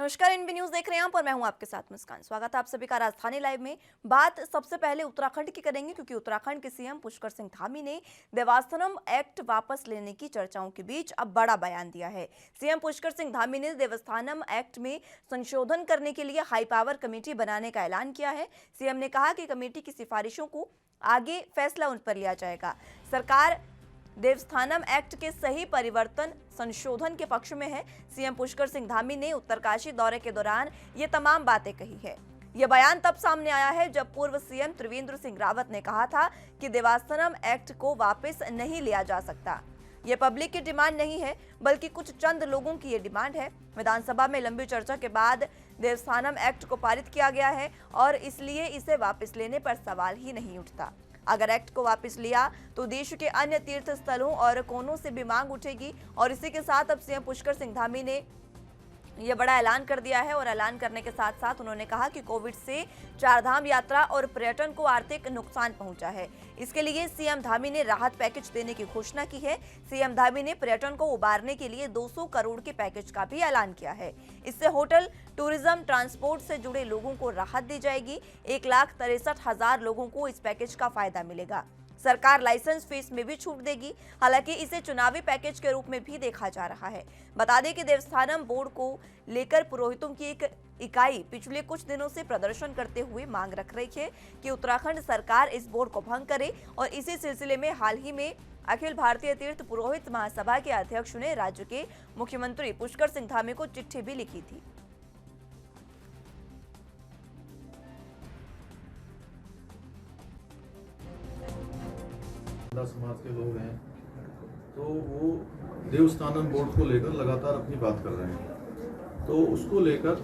नमस्कार, NB news देख रहे हैं आप और मैं हूं आपके साथ मुस्कान। स्वागत है आप सभी का राजधानी लाइव में। बात सबसे पहले उत्तराखंड की करेंगे क्योंकि उत्तराखंड के सीएम पुष्कर सिंह धामी ने देवस्थानम एक्ट वापस लेने की चर्चाओं के बीच अब बड़ा बयान दिया है। सीएम पुष्कर सिंह धामी ने देवस्थानम एक्ट में संशोधन करने के लिए हाई पावर कमेटी बनाने का ऐलान किया है। सीएम ने कहा कि कमेटी की सिफारिशों को आगे फैसला उन पर लिया जाएगा। सरकार देवस्थानम एक्ट के सही परिवर्तन संशोधन के पक्ष में है। सीएम पुष्कर सिंह धामी ने उत्तरकाशी दौरे के दौरान ये तमाम बातें कही है। यह बयान तब सामने आया है जब पूर्व सीएम त्रिवेंद्र सिंह रावत ने कहा था कि देवस्थानम एक्ट को वापस नहीं लिया जा सकता। यह पब्लिक की डिमांड नहीं है बल्कि कुछ चंद लोगों की ये डिमांड है। विधानसभा में लंबी चर्चा के बाद देवस्थानम एक्ट को पारित किया गया है और इसलिए इसे वापस लेने पर सवाल ही नहीं उठता। अगर एक्ट को वापस लिया तो देश के अन्य तीर्थ स्थलों और कोनों से भी मांग उठेगी और इसी के साथ अब सीएम पुष्कर सिंह धामी ने यह बड़ा ऐलान कर दिया है। और ऐलान करने के साथ साथ उन्होंने कहा कि कोविड से चारधाम यात्रा और पर्यटन को आर्थिक नुकसान पहुंचा है। इसके लिए सीएम धामी ने राहत पैकेज देने की घोषणा की है। सीएम धामी ने पर्यटन को उबारने के लिए 200 करोड़ के पैकेज का भी ऐलान किया है। इससे होटल, टूरिज्म, ट्रांसपोर्ट से जुड़े लोगों को राहत दी जाएगी। 1,63,000 लोगों को इस पैकेज का फायदा मिलेगा। सरकार लाइसेंस फीस में भी छूट देगी। हालांकि इसे चुनावी पैकेज के रूप में भी देखा जा रहा है। बता दें कि देवस्थानम बोर्ड को लेकर पुरोहितों की एक इकाई पिछले कुछ दिनों से प्रदर्शन करते हुए मांग रख रही है कि उत्तराखंड सरकार इस बोर्ड को भंग करे। और इसी सिलसिले में हाल ही में अखिल भारतीय तीर्थ पुरोहित महासभा के अध्यक्ष ने राज्य के मुख्यमंत्री पुष्कर सिंह धामी को चिट्ठी भी लिखी थी। समाज के लोग हैं तो वो देवस्थानम बोर्ड को लेकर लगातार अपनी बात कर रहे हैं। तो उसको लेकर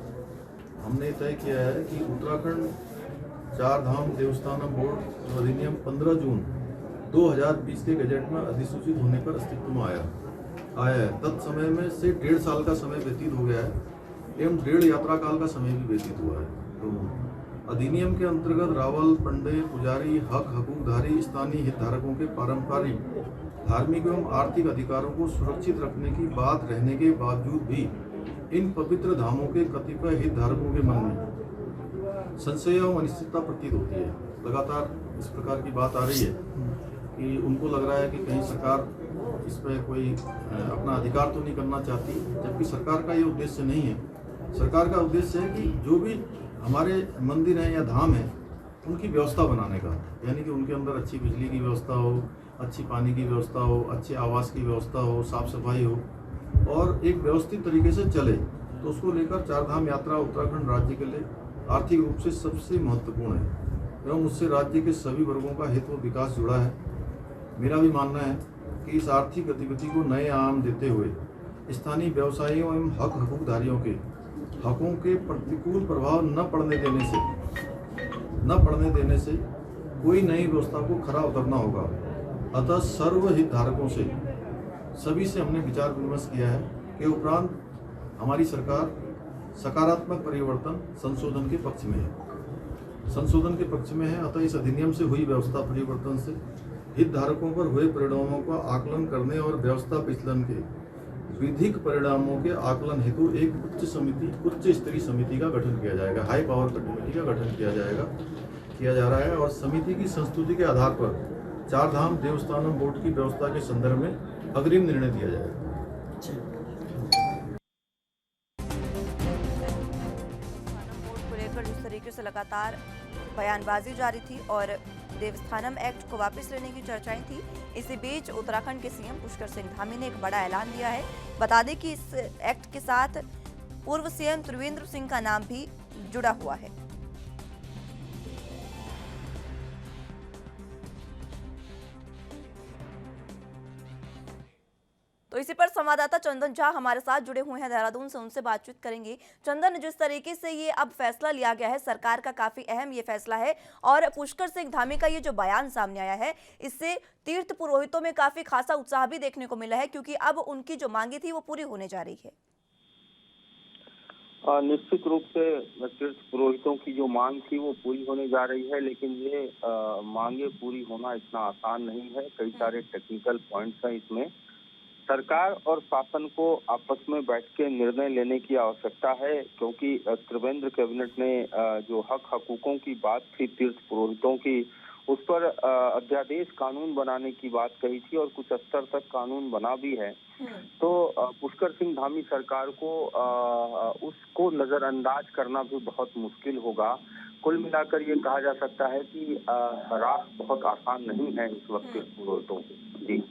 हमने तय किया है कि उत्तराखंड चारधाम देवस्थानम बोर्ड अधिनियम 15 जून 2020 के गजट में अधिसूचित होने पर अस्तित्व में आया है। तत्समय में से 1.5 साल का समय व्यतीत हो गया है एवं 1.5 यात्रा काल का समय भी व्यतीत हुआ है। तो अधिनियम के अंतर्गत रावल, पंडे, पुजारी, हकूकधारी स्थानीय हितधारकों के पारंपरिक, धार्मिक एवं आर्थिक अधिकारों को सुरक्षित रखने की बात रहने के बावजूद भी इन पवित्र धामों के कतिपय हितधारकों के मन में संशय एवं अनिश्चितता प्रतीत होती है। लगातार इस प्रकार की बात आ रही है कि उनको लग रहा है कि कहीं सरकार इस पर कोई अपना अधिकार तो नहीं करना चाहती, जबकि सरकार का ये उद्देश्य नहीं है। सरकार का उद्देश्य है कि जो भी हमारे मंदिर हैं या धाम हैं उनकी व्यवस्था बनाने का, यानी कि उनके अंदर अच्छी बिजली की व्यवस्था हो, अच्छी पानी की व्यवस्था हो, अच्छे आवास की व्यवस्था हो, साफ सफाई हो और एक व्यवस्थित तरीके से चले। तो उसको लेकर चारधाम यात्रा उत्तराखंड राज्य के लिए आर्थिक रूप से सबसे महत्वपूर्ण है एवं उससे राज्य के सभी वर्गों का हित व विकास जुड़ा है। मेरा भी मानना है कि इस आर्थिक गतिविधि को नए आयाम देते हुए स्थानीय व्यवसायियों एवं हकूकधारियों के हकों के प्रतिकूल प्रभाव न पड़ने देने से कोई नई व्यवस्था को खरा उतरना होगा। अतः सर्व हितधारकों से सभी से हमने विचार विमर्श किया है कि उपरांत हमारी सरकार सकारात्मक परिवर्तन संशोधन के पक्ष में है। अतः इस अधिनियम से हुई व्यवस्था परिवर्तन से हितधारकों पर हुए परिणामों का आकलन करने और व्यवस्था विचलन के विधिक परिणामों के आकलन हेतु एक उच्च स्तरीय समिति का गठन किया जाएगा। हाई पावर कमेटी का गठन किया जा रहा है और समिति की संस्तुति के आधार पर चारधाम देवस्थानम बोर्ड की व्यवस्था के संदर्भ में अग्रिम निर्णय दिया जाएगा। बोर्ड को लेकर जिस तरीके से लगातार बयानबाजी जारी थी और देवस्थानम एक्ट को वापस लेने की चर्चाएं थी, इसी बीच उत्तराखंड के सीएम पुष्कर सिंह धामी ने एक बड़ा ऐलान दिया है। बता दें कि इस एक्ट के साथ पूर्व सीएम त्रिवेंद्र सिंह का नाम भी जुड़ा हुआ है। तो इसी पर संवाददाता चंदन झा हमारे साथ जुड़े हुए हैं देहरादून से, उनसे बातचीत करेंगे। चंदन, जिस तरीके से ये अब फैसला लिया गया है, सरकार का काफी अहम ये फैसला है और पुष्कर सिंह धामी का ये जो बयान सामने आया है, इससे तीर्थ पुरोहितों में काफी खासा उत्साह भी देखने को मिला है क्योंकि अब उनकी जो मांगी थी वो पूरी होने जा रही है। निश्चित रूप से तीर्थ पुरोहितों की जो मांग थी वो पूरी होने जा रही है, लेकिन ये मांगे पूरी होना इतना आसान नहीं है। कई सारे टेक्निकल पॉइंट्स हैं इसमें सरकार और शासन को आपस में बैठ के निर्णय लेने की आवश्यकता है, क्योंकि त्रिवेंद्र कैबिनेट ने जो हक हकूकों की बात थी तीर्थ पुरोहितों की, उस पर अध्यादेश कानून बनाने की बात कही थी और कुछ स्तर तक कानून बना भी है। तो पुष्कर सिंह धामी सरकार को उसको नजरअंदाज करना भी बहुत मुश्किल होगा। कुल मिलाकर ये कहा जा सकता है कि राह बहुत आसान नहीं है इस वक्त के पुरोहितों की। जी।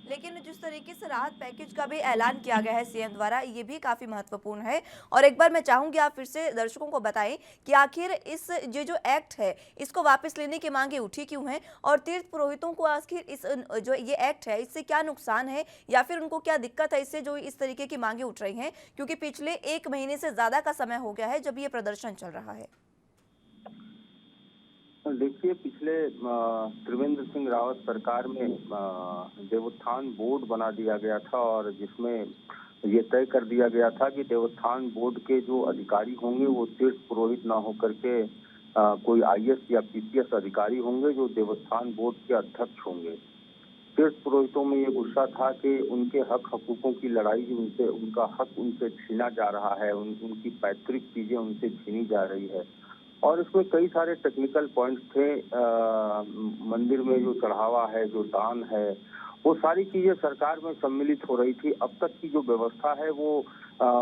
लेकिन जिस तरीके से राहत पैकेज का भी ऐलान किया गया है सीएम द्वारा, ये भी काफी महत्वपूर्ण है। और एक बार मैं चाहूंगी आप फिर से दर्शकों को बताएं कि आखिर इस ये जो एक्ट है इसको वापस लेने की मांगे उठी क्यों हैं, और तीर्थ पुरोहितों को आखिर इस जो ये एक्ट है इससे क्या नुकसान है, या फिर उनको क्या दिक्कत है इससे जो इस तरीके की मांगे उठ रही हैं, क्योंकि पिछले 1 महीने से ज्यादा का समय हो गया है जब ये प्रदर्शन चल रहा है। देखिए, पिछले त्रिवेंद्र सिंह रावत सरकार में देवस्थान बोर्ड बना दिया गया था और जिसमें ये तय कर दिया गया था कि देवस्थान बोर्ड के जो अधिकारी होंगे वो तीर्थ पुरोहित ना होकर के कोई आईएएस या पीसीएस अधिकारी होंगे जो देवस्थान बोर्ड के अध्यक्ष होंगे। तीर्थ पुरोहितों में ये गुस्सा था कि उनके हक हकूकों की लड़ाई उनसे, उनका हक उनसे छीना जा रहा है, उनकी पैतृक चीजें उनसे छीनी जा रही है। और इसमें कई सारे टेक्निकल पॉइंट्स थे। मंदिर में जो चढ़ावा है, जो दान है, वो सारी चीजें सरकार में सम्मिलित हो रही थी। अब तक की जो व्यवस्था है वो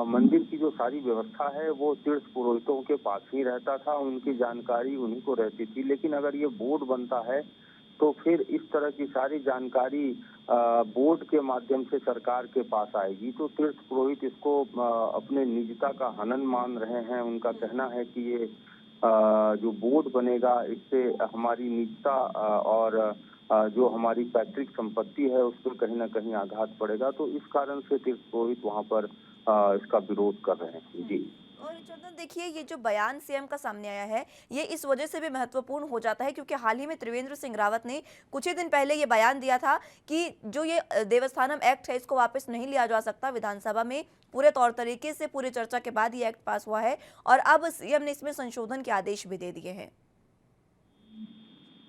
मंदिर की जो सारी व्यवस्था है वो तीर्थ पुरोहितों के पास ही रहता था, उनकी जानकारी उन्हीं को रहती थी। लेकिन अगर ये बोर्ड बनता है तो फिर इस तरह की सारी जानकारी बोर्ड के माध्यम से सरकार के पास आएगी। तो तीर्थ पुरोहित इसको अपने निजता का हनन मान रहे हैं। उनका कहना है कि ये जो बोर्ड बनेगा इससे हमारी निजता और जो हमारी पैतृक संपत्ति है उस पर कहीं ना कहीं आघात पड़ेगा। तो इस कारण से तीर्थ पुरोहित वहां पर इसका विरोध कर रहे हैं। जी। और चंदन देखिए, ये जो बयान सीएम का सामने आया है ये इस वजह से भी महत्वपूर्ण हो जाता है क्योंकि हाल ही में त्रिवेंद्र सिंह रावत ने कुछ ही दिन पहले ये बयान दिया था कि जो ये देवस्थानम एक्ट है इसको वापस नहीं लिया जा सकता। विधानसभा में पूरे तौर तरीके से पूरी चर्चा के बाद ये एक्ट पास हुआ है और अब सीएम ने इसमें संशोधन के आदेश भी दे दिए हैं।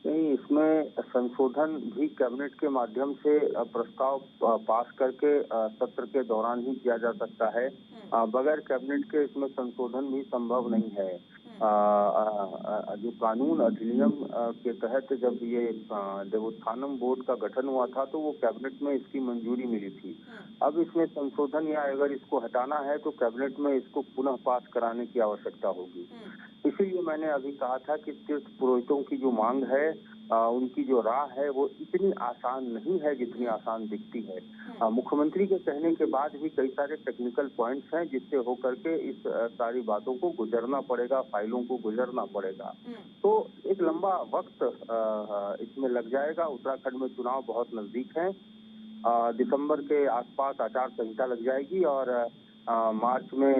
नहीं, इसमें संशोधन भी कैबिनेट के माध्यम से प्रस्ताव पास करके सत्र के दौरान ही किया जा सकता है। बगैर कैबिनेट के इसमें संशोधन भी संभव नहीं है। जो कानून अधिनियम के तहत जब ये देवस्थानम बोर्ड का गठन हुआ था तो वो कैबिनेट में इसकी मंजूरी मिली थी। अब इसमें संशोधन या अगर इसको हटाना है तो कैबिनेट में इसको पुनः पास कराने की आवश्यकता होगी। इसीलिए मैंने अभी कहा था कि तीर्थ पुरोहितों की जो मांग है, उनकी जो राह है वो इतनी आसान नहीं है जितनी आसान दिखती है। मुख्यमंत्री के कहने के बाद भी कई सारे टेक्निकल पॉइंट्स हैं जिससे होकर के इस सारी बातों को गुजरना पड़ेगा, फाइलों को गुजरना पड़ेगा। तो एक लंबा वक्त इसमें लग जाएगा। उत्तराखंड में चुनाव बहुत नजदीक है। दिसंबर के आसपास आचार संहिता लग जाएगी और मार्च में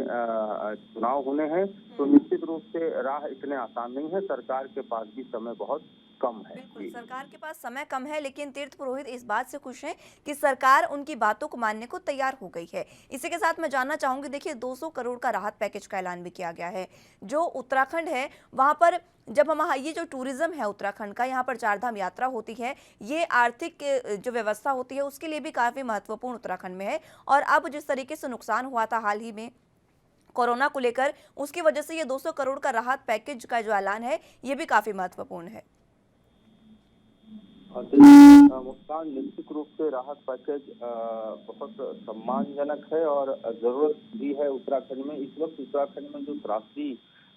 चुनाव होने हैं। तो निश्चित रूप से राह इतने आसान नहीं है। सरकार के पास भी समय बहुत कम है। बिल्कुल, सरकार के पास समय कम है, लेकिन तीर्थ पुरोहित इस बात से खुश हैं कि सरकार उनकी बातों को मानने को तैयार हो गई है। इसी के साथ मैं जानना चाहूंगी, देखिए 200 करोड़ का राहत पैकेज का ऐलान भी किया गया है। जो उत्तराखंड है वहां पर जब हम ये जो टूरिज्म है उत्तराखंड का, यहाँ पर चारधाम यात्रा होती है, ये आर्थिक जो व्यवस्था होती है उसके लिए भी काफी महत्वपूर्ण उत्तराखंड में है। और अब जिस तरीके से नुकसान हुआ था हाल ही में कोरोना को लेकर, उसकी वजह से ये 200 करोड़ का राहत पैकेज का जो ऐलान है ये भी काफी महत्वपूर्ण है। मुस्कान, निश्चित रूप से राहत पैकेज बहुत सम्मानजनक है और जरूरत भी है उत्तराखंड में। इस वक्त उत्तराखंड में जो त्रासदी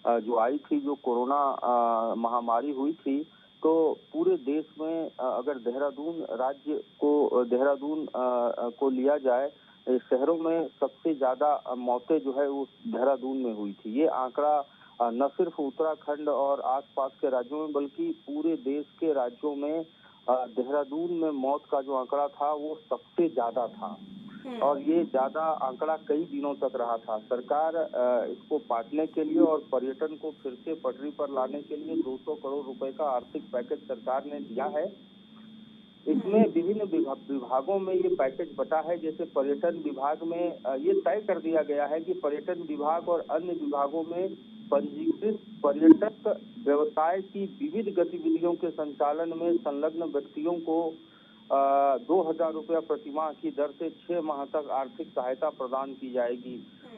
जो आई थी, जो कोरोना महामारी हुई थी, तो पूरे देश में अगर देहरादून को लिया जाए, शहरों में सबसे ज्यादा मौतें जो है वो देहरादून में हुई थी। ये आंकड़ा न सिर्फ उत्तराखंड और आसपास के राज्यों में बल्कि पूरे देश के राज्यों में देहरादून में मौत का जो आंकड़ा था वो सबसे ज्यादा था और ये ज्यादा आंकड़ा कई दिनों तक रहा था। सरकार इसको पाटने के लिए और पर्यटन को फिर से पटरी पर लाने के लिए 200 करोड़ रुपए का आर्थिक पैकेज सरकार ने दिया है। इसमें विभिन्न विभागों में ये पैकेज बटा है। जैसे पर्यटन विभाग में ये तय कर दिया गया है कि पर्यटन विभाग और अन्य विभागों में पंजीकृत पर्यटक व्यवसाय की विविध गतिविधियों के संचालन में संलग्न व्यक्तियों को ₹2000 प्रतिमाह की दर से 6 माह तक आर्थिक सहायता प्रदान की जाएगी।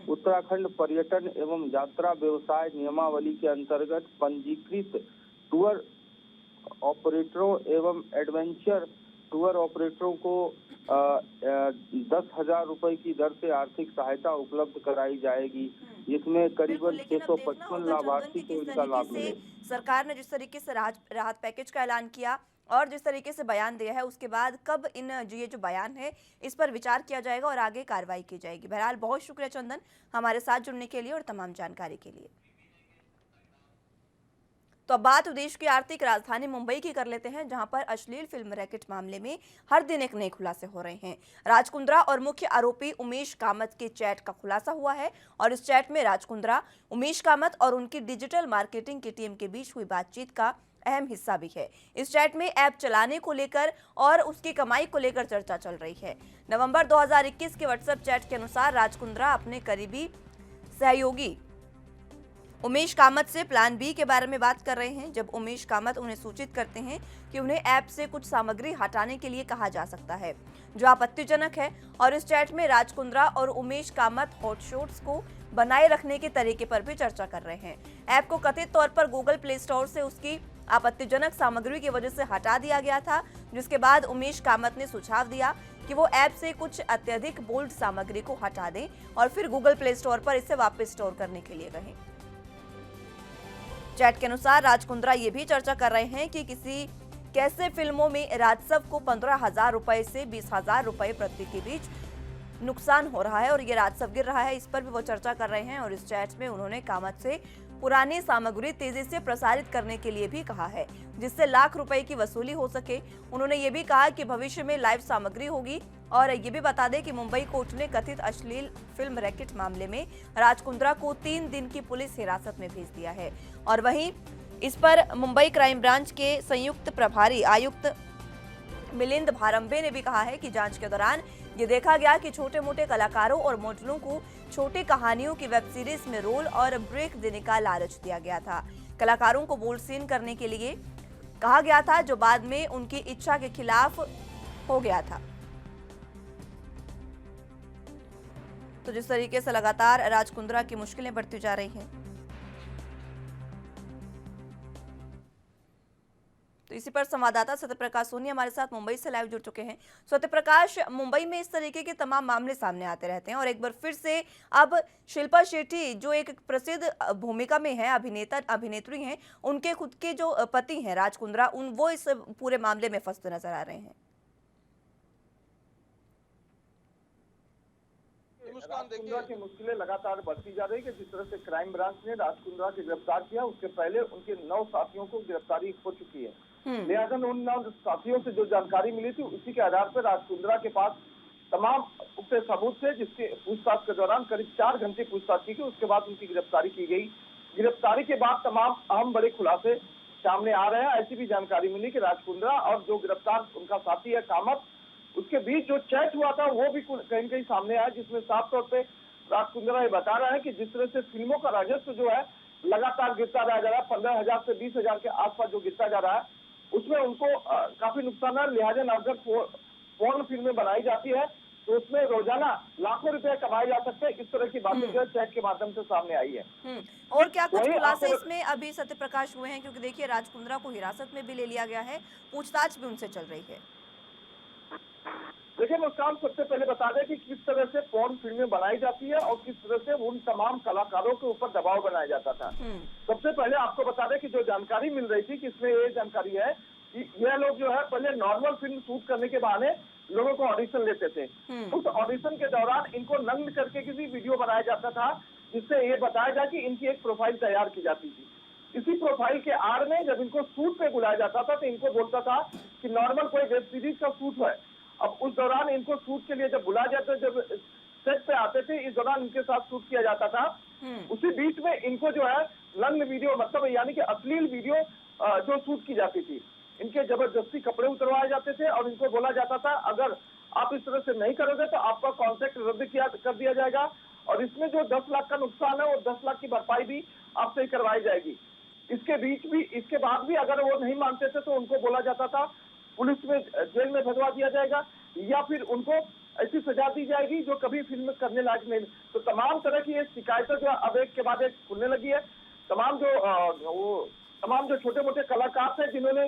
उत्तराखंड पर्यटन एवं यात्रा व्यवसाय नियमावली के अंतर्गत पंजीकृत टूर ऑपरेटरों एवं एडवेंचर टूर ऑपरेटरों को 10,000 रुपए की दर से आर्थिक सहायता उपलब्ध कराई जाएगी, जिसमें बिल्कुल, करीबन लेकिन अब देखना 655 होगा चंदन लाभार्थी कि को किस इसका लाभ तरीके से मिलेगा। सरकार ने जिस तरीके से राहत पैकेज का ऐलान किया और जिस तरीके से बयान दिया है, उसके बाद कब ये जो बयान है इस पर विचार किया जाएगा और आगे कार्रवाई की जाएगी। बहरहाल बहुत शुक्रिया चंदन हमारे साथ जुड़ने के लिए और तमाम जानकारी के लिए। तो अब बात देश की आर्थिक राजधानी मुंबई की कर लेते हैं, जहां पर अश्लील फिल्म रैकेट मामले में हर दिन एक नए खुलासे हो रहे हैं। राज कुंद्रा और मुख्य आरोपी उमेश कामत के चैट का खुलासा हुआ है और इस चैट में राज कुंद्रा, उमेश कामत और उनकी डिजिटल मार्केटिंग की टीम के बीच हुई बातचीत का अहम हिस्सा भी है। इस चैट में ऐप चलाने को लेकर और उसकी कमाई को लेकर चर्चा चल रही है। नवंबर 2021 के व्हाट्सएप चैट के अनुसार राज कुंद्रा अपने करीबी सहयोगी उमेश कामत से प्लान बी के बारे में बात कर रहे हैं, जब उमेश कामत उन्हें सूचित करते हैं कि उन्हें ऐप से कुछ सामग्री हटाने के लिए कहा जा सकता है, जो आपत्तिजनक है। और इस चैट में राज कुंद्रा और उमेश कामत हॉटशॉट्स को बनाए रखने के तरीके पर भी चर्चा कर रहे हैं। ऐप को कथित तौर पर गूगल प्ले स्टोर से उसकी आपत्तिजनक सामग्री की वजह से हटा दिया गया था, जिसके बाद उमेश कामत ने सुझाव दिया कि वो ऐप से कुछ अत्यधिक बोल्ड सामग्री को हटा दें और फिर गूगल प्ले स्टोर पर इसे वापस स्टोर करने के लिए कहें। चैट के अनुसार राज कुंद्रा ये भी चर्चा कर रहे हैं कि कैसे फिल्मों में राजस्व को 15,000 रुपए से 20,000 रुपए प्रति के बीच नुकसान हो रहा है और ये राजस्व गिर रहा है, इस पर भी वो चर्चा कर रहे हैं। और इस चैट में उन्होंने कामत से पुरानी सामग्री तेजी से प्रसारित करने के लिए भी कहा है, जिससे लाख रुपए की वसूली हो सके। उन्होंने ये भी कहा कि भविष्य में लाइव सामग्री होगी। और ये भी बता दें कि मुंबई कोर्ट ने कथित अश्लील फिल्म रैकेट मामले में राज कुंद्रा को 3 दिन की पुलिस हिरासत में भेज दिया है। और वहीं इस पर मुंबई क्राइम ब्रांच के संयुक्त प्रभारी आयुक्त मिलिंद भारंबे ने भी कहा है कि जांच के दौरान ये देखा गया कि छोटे मोटे कलाकारों और मॉडलों को छोटी कहानियों की वेब सीरीज में रोल और ब्रेक देने का लालच दिया गया था। कलाकारों को बोल्ड सीन करने के लिए कहा गया था, जो बाद में उनकी इच्छा के खिलाफ हो गया था। तो जिस तरीके से लगातार राज कुंद्रा की मुश्किलें बढ़ती जा रही हैं, तो इसी पर संवाददाता सत्यप्रकाश सोनी हमारे साथ मुंबई से लाइव जुड़ चुके हैं। सत्यप्रकाश, मुंबई में इस तरीके के तमाम मामले सामने आते रहते हैं और एक बार फिर से अब शिल्पा शेट्टी, जो एक प्रसिद्ध भूमिका में है, अभिनेत्री हैं, उनके खुद के जो पति हैं राज कुंद्रा, वो इस पूरे मामले में फंसते नजर आ रहे हैं। राज कुंद्रा की मुश्किलें लगातार बढ़ती जा रही है कि जिस तरह से क्राइम ब्रांच ने राज कुंद्रा को गिरफ्तार किया, उसके पहले उनके 9 साथियों को गिरफ्तारी हो चुकी है। लिहाजा उन 9 साथियों से जो जानकारी मिली थी, उसी के आधार पर राज कुंद्रा के पास तमाम पुख्ते सबूत थे, जिसके पूछताछ के दौरान करीब 4 घंटे पूछताछ की गई। उसके बाद उनकी गिरफ्तारी की गई। गिरफ्तारी के बाद तमाम अहम बड़े खुलासे सामने आ रहे हैं। ऐसी भी जानकारी मिली कि राज कुंद्रा और जो गिरफ्तार उनका साथी है कामत, उसके बीच जो चैट हुआ था वो भी कहीं कहीं सामने आया, जिसमें साफ तौर पे राज कुंद्रा ये बता रहा है कि जिस तरह से फिल्मों का राजस्व जो है लगातार गिरता रह जा रहा है, 15,000 से 20,000 के आसपास जो गिरता जा रहा है, उसमें उनको काफी नुकसान है। लिहाजा अगर फोन फिल्में बनाई जाती है तो उसमें रोजाना लाखों रुपए कमाए जा सकते हैं। इस तरह की बातें जो है चैट के माध्यम से सामने आई है। और क्या कुछ खुलासे इसमें अभी सत्यप्रकाश हुए हैं? क्योंकि देखिए राज कुंद्रा को हिरासत में भी ले लिया गया है, पूछताछ भी उनसे चल रही है। देखिए मुस्कान, सबसे पहले बता दें कि किस तरह से पोर्न फिल्में बनाई जाती है और किस तरह से उन तमाम कलाकारों के ऊपर दबाव बनाया जाता था। सबसे पहले आपको बता दें कि जो जानकारी मिल रही थी कि इसमें ये जानकारी है कि यह लोग जो है पहले नॉर्मल फिल्म शूट करने के बहाने लोगों को ऑडिशन लेते थे। उस ऑडिशन के दौरान इनको नग्न करके किसी वीडियो बनाया जाता था, जिससे ये बताया जाए कि इनकी एक प्रोफाइल तैयार की जाती थी। इसी प्रोफाइल के आड़ में जब इनको शूट पे बुलाया जाता था तो इनको बोलता था कि नॉर्मल कोई वेब सीरीज का शूट है। अब उस दौरान इनको शूट के लिए जब बुलाया जाता, जब सेट पे आते थे, इस दौरान इनके साथ शूट किया जाता था। उसी बीच में इनको जो है नग्न वीडियो, मतलब यानी कि अश्लील वीडियो जो शूट की जाती थी, इनके जबरदस्ती कपड़े उतरवाए जाते थे और इनको बोला जाता था अगर आप इस तरह से नहीं करोगे तो आपका कॉन्ट्रैक्ट रद्द कर दिया जाएगा और इसमें जो 10 लाख का नुकसान है वो 10 लाख की भरपाई भी आपसे करवाई जाएगी। इसके बाद भी अगर वो नहीं मानते थे तो उनको बोला जाता था पुलिस में जेल में भजवा दिया जाएगा, या फिर उनको ऐसी सजा दी जाएगी जो कभी फिल्म करने लायक नहीं। तो तमाम तरह की ये शिकायतें जो अब एक के बाद एक खुलने लगी है। तमाम जो छोटे मोटे कलाकार थे जिन्होंने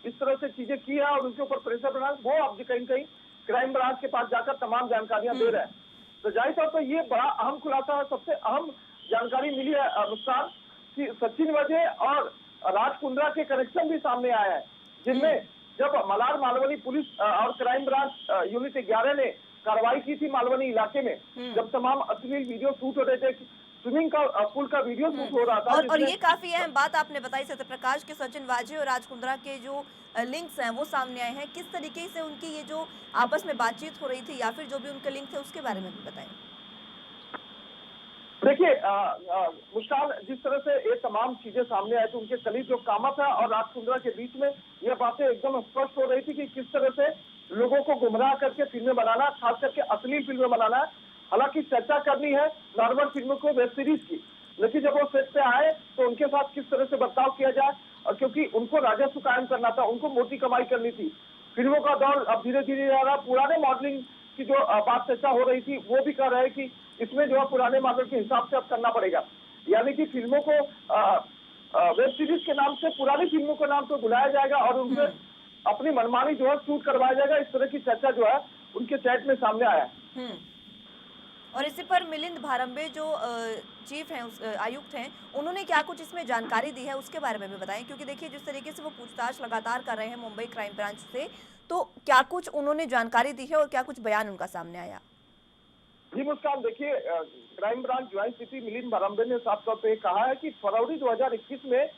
इस तरह से चीजें की है और उनके ऊपर प्रेशर बना, वो अब कहीं कहीं क्राइम ब्रांच के पास जाकर तमाम जानकारियां दे रहे हैं। तो जाहिर तौर पर ये बड़ा अहम खुलासा है। सबसे अहम जानकारी मिली है मुस्कान कि सचिन वजे और राज कुंद्रा के कनेक्शन भी सामने आए हैं, जिनमें जब मलार मालवनी पुलिस और क्राइम ब्रांच यूनिट 11 ने कार्रवाई की थी मालवनी इलाके में, जब तमाम अश्लील वीडियो शूट हो रहे थे, स्विमिंग का पुल का वीडियो शूट हो रहा था, और ये काफी अहम बात आपने बताई सत्यप्रकाश के सचिन वाजे और राज कुंद्रा के जो लिंक्स हैं वो सामने आए हैं। किस तरीके से उनकी ये जो आपस में बातचीत हो रही थी या फिर जो भी उनके लिंक थे उसके बारे में भी बताएं। देखिए मुस्कान, जिस तरह से ये तमाम चीजें सामने आई थी, उनके कलीग जो कामत है और राज कुंद्रा के बीच में ये बातें एकदम स्पष्ट हो रही थी कि किस तरह से लोगों को गुमराह करके फिल्में बनाना, खास करके अश्लील फिल्में बनाना है। हालांकि चर्चा करनी है नॉर्मल फिल्मों को, वेब सीरीज की, लेकिन जब वो सेट पे आए तो उनके साथ किस तरह से बर्ताव किया जाए, और क्योंकि उनको राजस्व कायम करना था, उनको मोटी कमाई करनी थी। फिल्मों का दौर अब धीरे धीरे आ रहा। पुराने मॉडलिंग की जो बात चर्चा हो रही थी वो भी कर रहे हैं कि इसमें जो है पुराने मॉडल के हिसाब से अब करना पड़ेगा, यानी कि फिल्मों को वेब सीरीज के नाम से पुरानी फिल्मों के नाम से बुलाया जाएगा और उनसे अपनी मनमानी जो है शूट करवाया जाएगा। इस तरह की चर्चा जो है उनके चैट में सामने आया है। और इसी पर मिलिंद भारंबे जो चीफ हैं, आयुक्त हैं, उन्होंने क्या कुछ इसमें जानकारी दी है उसके बारे में भी बताएं, क्योंकि देखिए जिस तरीके से वो पूछताछ लगातार कर रहे हैं मुंबई क्राइम ब्रांच से, तो क्या कुछ उन्होंने जानकारी दी है और क्या कुछ बयान उनका सामने आया? जी मुस्कान, देखिए crime branch joint CP Milind Bharambe ने साफ तौर पे कहा है कि फरवरी 2021 में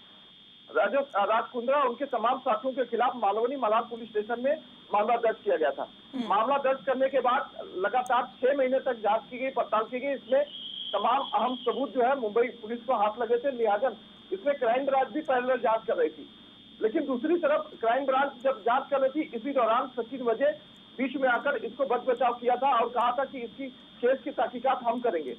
राज कुंद्रा और उनके तमाम साथियों के खिलाफ मालवनी मलार पुलिस स्टेशन में मामला दर्ज किया गया था। मामला दर्ज करने के बाद लगातार 6 महीने तक जांच की गई, पड़ताल की गई। इसमें तमाम अहम सबूत जो है मुंबई पुलिस को हाथ लगे थे, लिहाजा इसमें क्राइम ब्रांच भी पैरेलल जांच कर रही थी। लेकिन दूसरी तरफ क्राइम ब्रांच जब जांच कर रही थी, इसी दौरान सचिन वजे बीच में आकर इसको बच बचाव किया था और कहा था कि इसकी केस की तहकीकात हम करेंगे।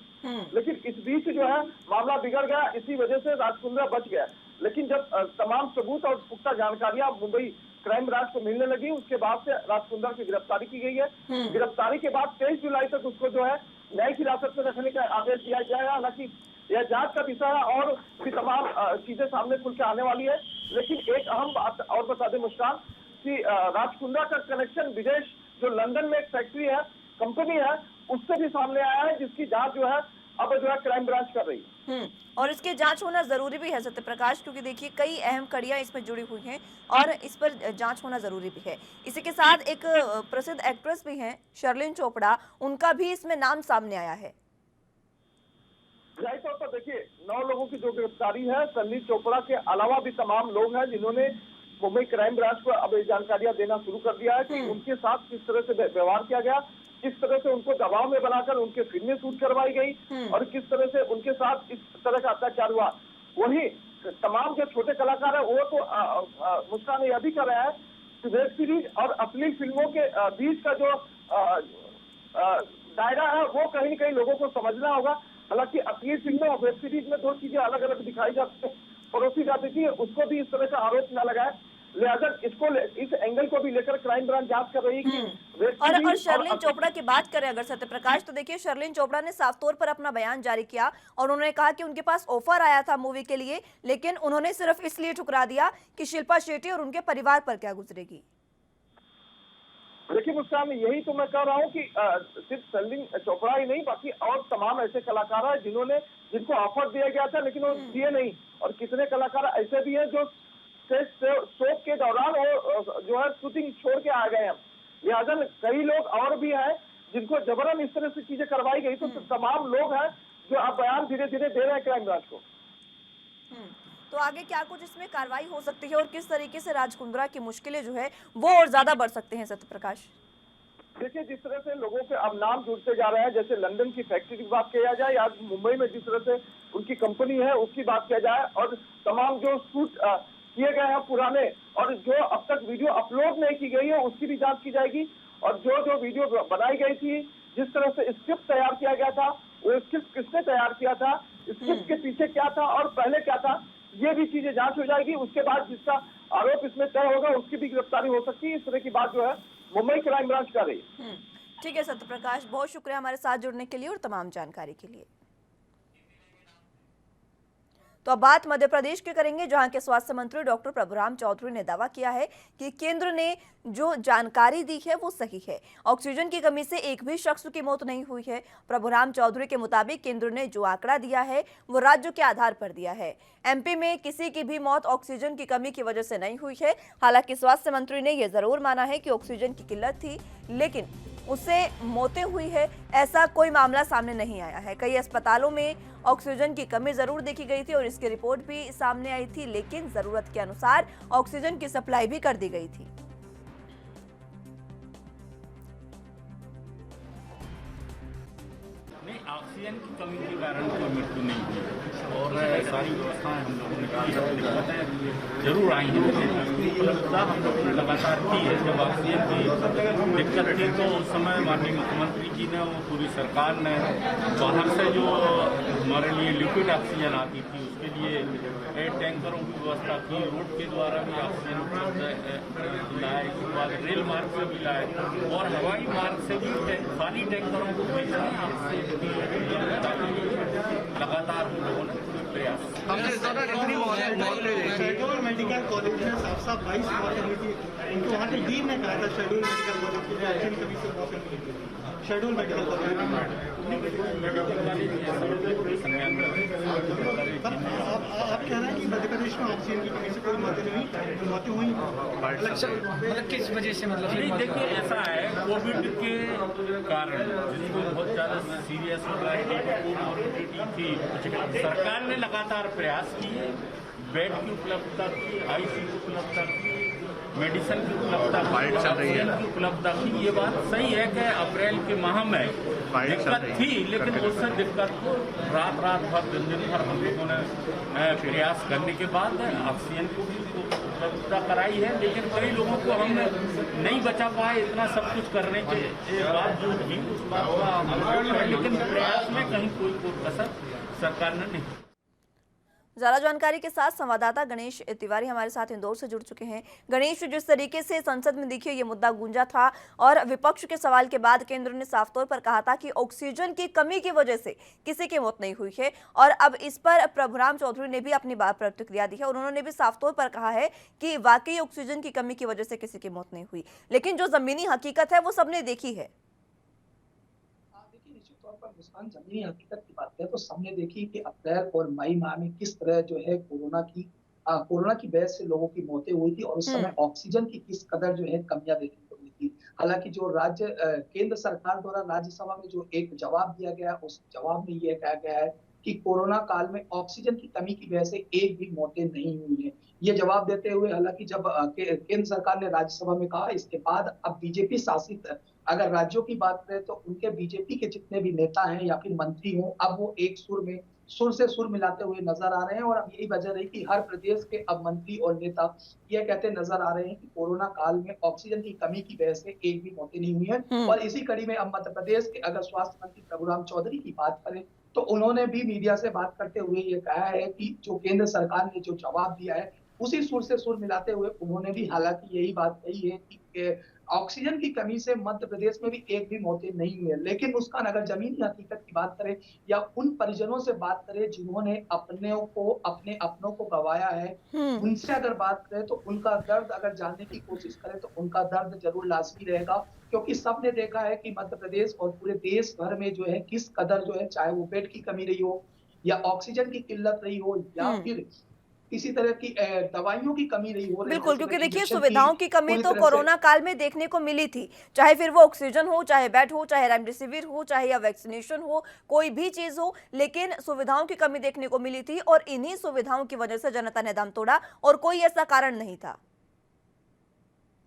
लेकिन इस बीच जो है मामला बिगड़ गया, इसी वजह से राज कुंद्रा बच गया। लेकिन जब तमाम सबूत और पुख्ता जानकारियां मुंबई क्राइम ब्रांच को मिलने लगी, उसके बाद से राज कुंद्रा की गिरफ्तारी की गई है। गिरफ्तारी के बाद 23 जुलाई तक उसको जो है न्यायिक हिरासत में रखने का आदेश दिया जाएगा। हालांकि यह जांच का विषय है और भी तमाम चीजें सामने खुल के आने वाली है। लेकिन एक अहम बात और बता दें मुस्कान कि राज कुंद्रा का कनेक्शन विदेश, जो लंदन में एक फैक्ट्री है, कंपनी है, उससे भी सामने आया है, जिसकी जांच जो है अब जो है क्राइम ब्रांच कर रही है। और इसकी जांच होना जरूरी भी है सत्यप्रकाश, क्योंकि देखिए कई अहम कड़ियां इसमें जुड़ी हुई हैं और इस पर जांच होना जरूरी भी है। इसी के साथ एक प्रसिद्ध एक्ट्रेस भी हैं शर्लिन चोपड़ा, उनका भी इसमें नाम सामने आया है। जाहिर तौर पर देखिए 9 लोगों की जो गिरफ्तारी है, शर्लिन चोपड़ा के अलावा भी तमाम लोग हैं जिन्होंने मुंबई क्राइम ब्रांच को अब ये जानकारियां देना शुरू कर दिया है कि उनके साथ किस तरह से व्यवहार किया गया, किस तरह से उनको दबाव में बनाकर उनके फिल्में शूट करवाई गई और किस तरह से उनके साथ इस तरह का अत्याचार हुआ। वही तमाम जो छोटे कलाकार है वो तो मुस्कान यह भी कर रहा है कि वेब सीरीज और अश्लील फिल्मों के बीच का जो दायरा है वो कहीं न कहीं लोगों को समझना होगा। हालांकि अश्लील फिल्में और वेब सीरीज में 2 चीजें अलग अलग दिखाई जाती है, परोसी जाती थी, उसको भी इस तरह का आरोप न लगाए। लिहाजा इस एंगल को भी लेकर क्राइम ब्रांच जांच कर रही है कि और शर्लिन चोपड़ा की बात करें अगर सत्यप्रकाश, तो देखिए शर्लिन चोपड़ा ने साफ तौर पर अपना बयान जारी किया और उन्होंने कहा कि उनके पास ऑफर आया था मूवी के लिए, लेकिन उन्होंने सिर्फ इसलिए ठुकरा दिया कि शिल्पा शेट्टी और उनके परिवार पर क्या गुजरेगी। देखिए मुस्कान, यही तो मैं कह रहा हूँ कि सिर्फ शर्लिन चोपड़ा ही नहीं, बाकी और तमाम ऐसे कलाकार हैं जिनको ऑफर दिया गया था लेकिन वो दिए नहीं, और कितने कलाकार ऐसे भी हैं जो शो के दौरान वो जो है शूटिंग छोड़ के आ गए हैं। लिहाजा कई लोग और भी हैं जिनको जबरन इस तरह से चीजें करवाई गई। तो तमाम लोग हैं जो अब बयान धीरे धीरे दे रहे हैं क्राइम ब्रांच को। तो आगे क्या कुछ इसमें कार्रवाई हो सकती है और किस तरीके से राज कुंद्रा की मुश्किलें जो है वो और ज्यादा बढ़ सकते हैं सत्यप्रकाश? देखिए जिस तरह से लोगों के अब नाम जुड़ते जा रहे हैं, जैसे लंदन की फैक्ट्री की बात किया जाए या मुंबई में जिस तरह से उनकी कंपनी है उसकी बात किया जाए, और तमाम जो शूट किए गए हैं पुराने और जो अब तक वीडियो अपलोड नहीं की गई है उसकी भी जांच की जाएगी। और जो वीडियो बनाई गई थी, जिस तरह से स्क्रिप्ट तैयार किया गया था, वो स्क्रिप्ट किसने तैयार किया था, स्क्रिप्ट के पीछे क्या था और पहले क्या था, ये भी चीजें जांच हो जाएगी। उसके बाद जिसका आरोप इसमें तय होगा उसकी भी गिरफ्तारी हो सकती है। इस तरह की बात जो है मुंबई क्राइम ब्रांच कर रही है। ठीक है सत्य प्रकाश, बहुत शुक्रिया हमारे साथ जुड़ने के लिए और तमाम जानकारी के लिए। तो अब बात मध्य प्रदेश की करेंगे, जहां के स्वास्थ्य मंत्री डॉक्टर प्रभुराम चौधरी ने दावा किया है कि केंद्र ने जो जानकारी दी है वो सही है। ऑक्सीजन की कमी से एक भी शख्स की मौत नहीं हुई है। प्रभुराम चौधरी के मुताबिक केंद्र ने जो आंकड़ा दिया है वो राज्य के आधार पर दिया है। एमपी में किसी की भी मौत ऑक्सीजन की कमी की वजह से नहीं हुई है। हालांकि स्वास्थ्य मंत्री ने यह जरूर माना है कि ऑक्सीजन की किल्लत थी, लेकिन उससे मौतें हुई है ऐसा कोई मामला सामने नहीं आया है। कई अस्पतालों में ऑक्सीजन की कमी जरूर देखी गई थी और इसकी रिपोर्ट भी सामने आई थी, लेकिन जरूरत के अनुसार ऑक्सीजन की सप्लाई भी कर दी गई थी। ऑक्सीजन की कमी के कारण कोई मृत्यु नहीं हुई और सारी व्यवस्थाएं हम लोगों ने की। दिक्कतें जरूर आई हैं, लेकिन उपलब्धता हम लोगों ने लगातार की है। जब ऑक्सीजन की दिक्कत थी तो उस समय माननीय मुख्यमंत्री जी ने, वो पूरी सरकार ने बाहर से जो हमारे लिए लिक्विड ऑक्सीजन आती थी उसके लिए टैंकरों की व्यवस्था की। रोड के द्वारा भी ऑक्सीजन उपलब्ध लाए, इसके बाद रेल मार्ग से भी लाए और हवाई मार्ग से भी खाली टैंकरों को भेजा। लगातार हम लोगों ने प्रयास। शेड्यूल मेडिकल कॉलेज में साफ साफ 22 मौतें हुई थी, उनको वहाँ के डीन ने कहा था शेड्यूल मेडिकल कॉलेज की ऑक्सीजन कमी से मौतें हुई थी। शेड्यूल मेडिकल कॉलेज आप कह रहे हैं कि मध्य प्रदेश में ऑक्सीजन की कमी से कोई मौतें नहीं हुई, मौतें हुई मतलब किस वजह से? मतलब नहीं, देखिए ऐसा है, कोविड के कारण जिसको बहुत ज्यादा सीरियस हो रहा है थी, सरकार ने लगातार प्रयास किए, बेड की उपलब्धता की, आईसीयू की उपलब्धता की, मेडिसिन की उपलब्धता की, ऑक्सीजन की उपलब्धता की। ये बात सही है कि अप्रैल के माह में दिक्कत थी, लेकिन उससे दिक्कत को रात भर दिन भर हम लोगों ने प्रयास करने के बाद ऑक्सीजन की उपलब्धता कराई है। लेकिन कई लोगों को हम नहीं बचा पाए, इतना सब कुछ करने के बावजूद भी उस बात का, लेकिन प्रयास में कहीं कोई कसर सरकार ने नहीं। ज्यादा जानकारी के साथ संवाददाता गणेश तिवारी हमारे साथ इंदौर से जुड़ चुके हैं। गणेश, जिस तरीके से संसद में देखिए ये मुद्दा गूंजा था और विपक्ष के सवाल के बाद केंद्र ने साफ तौर पर कहा था कि ऑक्सीजन की कमी की वजह से किसी की मौत नहीं हुई है, और अब इस पर प्रभुराम चौधरी ने भी अपनी बात प्रतिक्रिया दी है और उन्होंने भी साफ तौर पर कहा है कि वाकई ऑक्सीजन की कमी की वजह से किसी की मौत नहीं हुई, लेकिन जो जमीनी हकीकत है वो सबने देखी है। मुस्कान, जमीनी हकीकत की बात करें तो सबने देखी कि अप्रैल और मई माह में किस तरह जो है कोरोना की वजह से लोगों की मौतें हुई थी और उस समय ऑक्सीजन की किस कदर जो है कमियां देखने को मिली थी। हालांकि जो केंद्र सरकार द्वारा राज्यसभा में जो एक जवाब दिया गया, उस जवाब में यह कहा गया है कि कोरोना काल में ऑक्सीजन की कमी की वजह से एक भी मौतें नहीं हुई है। ये जवाब देते हुए, हालांकि जब केंद्र सरकार ने राज्यसभा में कहा, इसके बाद अब बीजेपी शासित अगर राज्यों की बात करें तो उनके बीजेपी के जितने भी नेता हैं या फिर मंत्री हों, अब वो एक सुर से सुर मिलाते हुए नजर आ रहे हैं। और अब यही वजह रही कि हर प्रदेश के अब मंत्री और नेता ये कहते नजर आ रहे हैं कि कोरोना काल में ऑक्सीजन की कमी की वजह से एक भी मौतें नहीं हुई है। और इसी कड़ी में अब मध्य प्रदेश के अगर स्वास्थ्य मंत्री प्रभुराम चौधरी की बात करें तो उन्होंने भी मीडिया से बात करते हुए ये कहा है कि जो केंद्र सरकार ने जो जवाब दिया है उसी सुर से सुर मिलाते हुए उन्होंने भी हालांकि यही बात कही है कि ऑक्सीजन की कमी से मध्य प्रदेश में भी एक भी मौतें नहीं हुई है। लेकिन उसका अगर जमीनी हकीकत की बात करें या उन परिजनों से बात करें जिन्होंने अपने अपनों को गंवाया है, उनसे अगर बात करें तो उनका दर्द अगर जानने की कोशिश करें तो उनका दर्द जरूर लाजमी रहेगा, क्योंकि सबने देखा है कि मध्य प्रदेश और पूरे देश भर में जो है किस कदर जो है, चाहे वो बेड की कमी रही हो या ऑक्सीजन की किल्लत रही हो या फिर किसी तरह की दवाइयों की कमी रही हो। बिल्कुल, क्योंकि देखिए सुविधाओं की कमी तो कोरोना काल में देखने को मिली थी, चाहे फिर वो ऑक्सीजन हो, चाहे बेड हो, चाहे रेमडेसिविर हो, चाहे या वैक्सीनेशन हो, कोई भी चीज हो, लेकिन सुविधाओं की कमी देखने को मिली थी और इन्हीं सुविधाओं की वजह से जनता ने दम तोड़ा और कोई ऐसा कारण नहीं था।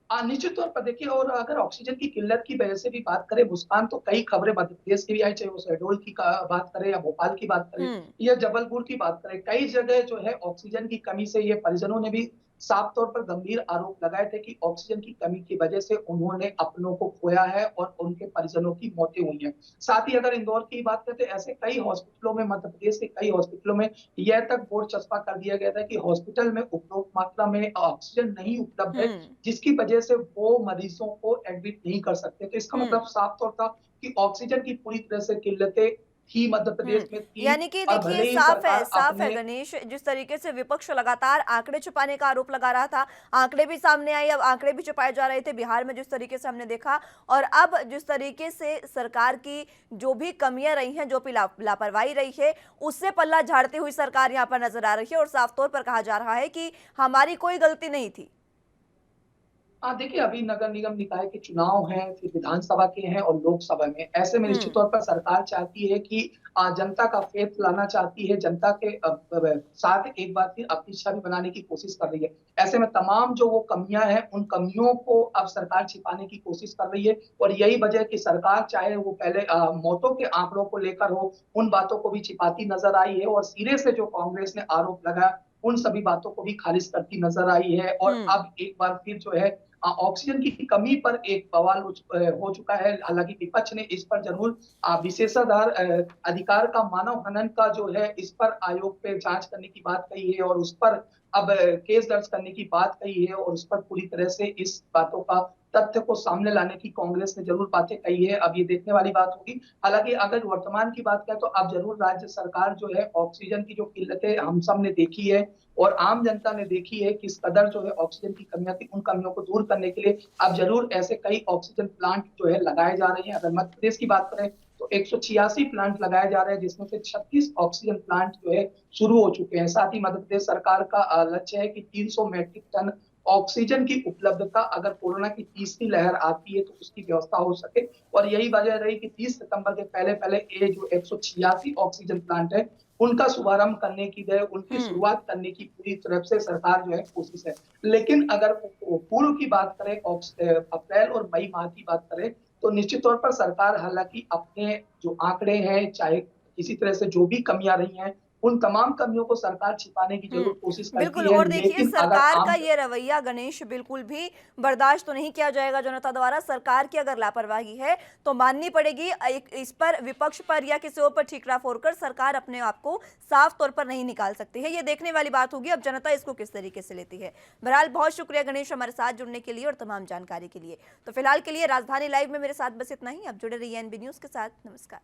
निश्चित तौर पर देखिए, और अगर ऑक्सीजन की किल्लत की वजह से भी बात करें मुस्कान, तो कई खबरें मध्य प्रदेश की भी आई, चाहे वो शहडोल की बात करें या भोपाल की बात करें या जबलपुर की बात करें, कई जगह जो है ऑक्सीजन की कमी से ये परिजनों ने भी साफ तौर पर गंभीर आरोप लगाए थे कि ऑक्सीजन की कमी की वजह से उन्होंने अपनों को खोया है और उनके परिजनों की मौतें हुई हैं। साथ ही अगर इंदौर की बात करें तो ऐसे कई हॉस्पिटलों में, मध्य प्रदेश के कई हॉस्पिटलों में यह तक बोर्ड चस्पा कर दिया गया था कि हॉस्पिटल में उपरोक्त मात्रा में ऑक्सीजन नहीं उपलब्ध है, जिसकी वजह से वो मरीजों को एडमिट नहीं कर सकते। तो इसका मतलब साफ तौर था कि ऑक्सीजन की पूरी तरह से किल्लतें थी, मध्य प्रदेश में थी। यानी कि और देखिए भले ही साफ है, सरकार साफ है अपने गणेश, जिस तरीके से विपक्ष लगातार आंकड़े छुपाने का आरोप लगा रहा था, आंकड़े भी सामने आए, अब आंकड़े भी छुपाए जा रहे थे बिहार में जिस तरीके से हमने देखा, और अब जिस तरीके से सरकार की जो भी कमियां रही हैं, जो भी लापरवाही रही है, उससे पल्ला झाड़ती हुई सरकार यहाँ पर नजर आ रही है और साफ तौर पर कहा जा रहा है कि हमारी कोई गलती नहीं थी। हाँ, देखिए अभी नगर निगम निकाय के चुनाव हैं, फिर विधानसभा के हैं और लोकसभा में। ऐसे में निश्चित तौर पर सरकार चाहती है कि जनता का फेथ लाना चाहती है, जनता के साथ एक बार फिर अपनी छवि बनाने की कोशिश कर रही है। ऐसे में तमाम जो वो कमियां हैं, उन कमियों को अब सरकार छिपाने की कोशिश कर रही है और यही वजह है कि सरकार चाहे वो पहले मौतों के आंकड़ों को लेकर हो, उन बातों को भी छिपाती नजर आई है और सिरे से जो कांग्रेस ने आरोप लगाया, उन सभी बातों को भी खारिज करती नजर आई है। और अब एक बार फिर जो है ऑक्सीजन की कमी पर एक बवाल हो चुका है। हालांकि विपक्ष ने इस पर जरूर विशेषाधार अधिकार का मानव हनन का जो है इस पर आयोग पे जांच करने की बात कही है और उस पर अब केस दर्ज करने की बात कही है और उस पर पूरी तरह से इस बातों का तथ्य को सामने लाने की कांग्रेस ने जरूर बातें कही है। अब ये देखने वाली बात होगी। हालांकि अगर वर्तमान की बात करें तो अब जरूर राज्य सरकार जो है ऑक्सीजन की जो किल्लतें हम सब ने देखी है और आम जनता ने देखी है किस कदर जो है ऑक्सीजन की कमियां थी, उन कमियों को दूर करने के लिए अब जरूर ऐसे कई ऑक्सीजन प्लांट जो है लगाए जा रहे हैं। अगर मध्य प्रदेश की बात करें तो 186 प्लांट लगाए जा रहे हैं, जिसमें से 36 ऑक्सीजन प्लांट जो है शुरू हो चुके हैं। साथ ही मध्य प्रदेश सरकार का लक्ष्य है कि 300 मैट्रिक टन ऑक्सीजन की उपलब्धता अगर कोरोना की तीसरी लहर आती है तो उसकी व्यवस्था हो सके और यही वजह रही कि 30 सितंबर के पहले पहले ये जो 186 ऑक्सीजन प्लांट है उनका शुभारंभ करने की जो है उनकी शुरुआत करने की पूरी तरफ से सरकार जो है कोशिश है। लेकिन अगर पूर्व की बात करें, अप्रैल और मई माह की बात करें तो निश्चित तौर पर सरकार हालांकि अपने जो आंकड़े हैं, चाहे किसी तरह से जो भी कमियां रही हैं, उन तमाम कमियों को सरकार छिपाने की जरूर कोशिश करती बिल्कुल, है। और देखिए लेकिन अगर सरकार का आम ये रवैया गणेश बिल्कुल भी बर्दाश्त तो नहीं किया जाएगा जनता द्वारा। सरकार की अगर लापरवाही है तो माननी पड़ेगी। इस पर विपक्ष पर या किसी और पर ठीकरा फोड़कर सरकार अपने आप को साफ तौर पर नहीं निकाल सकती है। ये देखने वाली बात होगी अब जनता इसको किस तरीके से लेती है। बहरहाल बहुत शुक्रिया गणेश हमारे साथ जुड़ने के लिए और तमाम जानकारी के लिए। तो फिलहाल के लिए राजधानी लाइव में मेरे साथ बस इतना ही। अब जुड़े रहिए एनबी न्यूज के साथ। नमस्कार।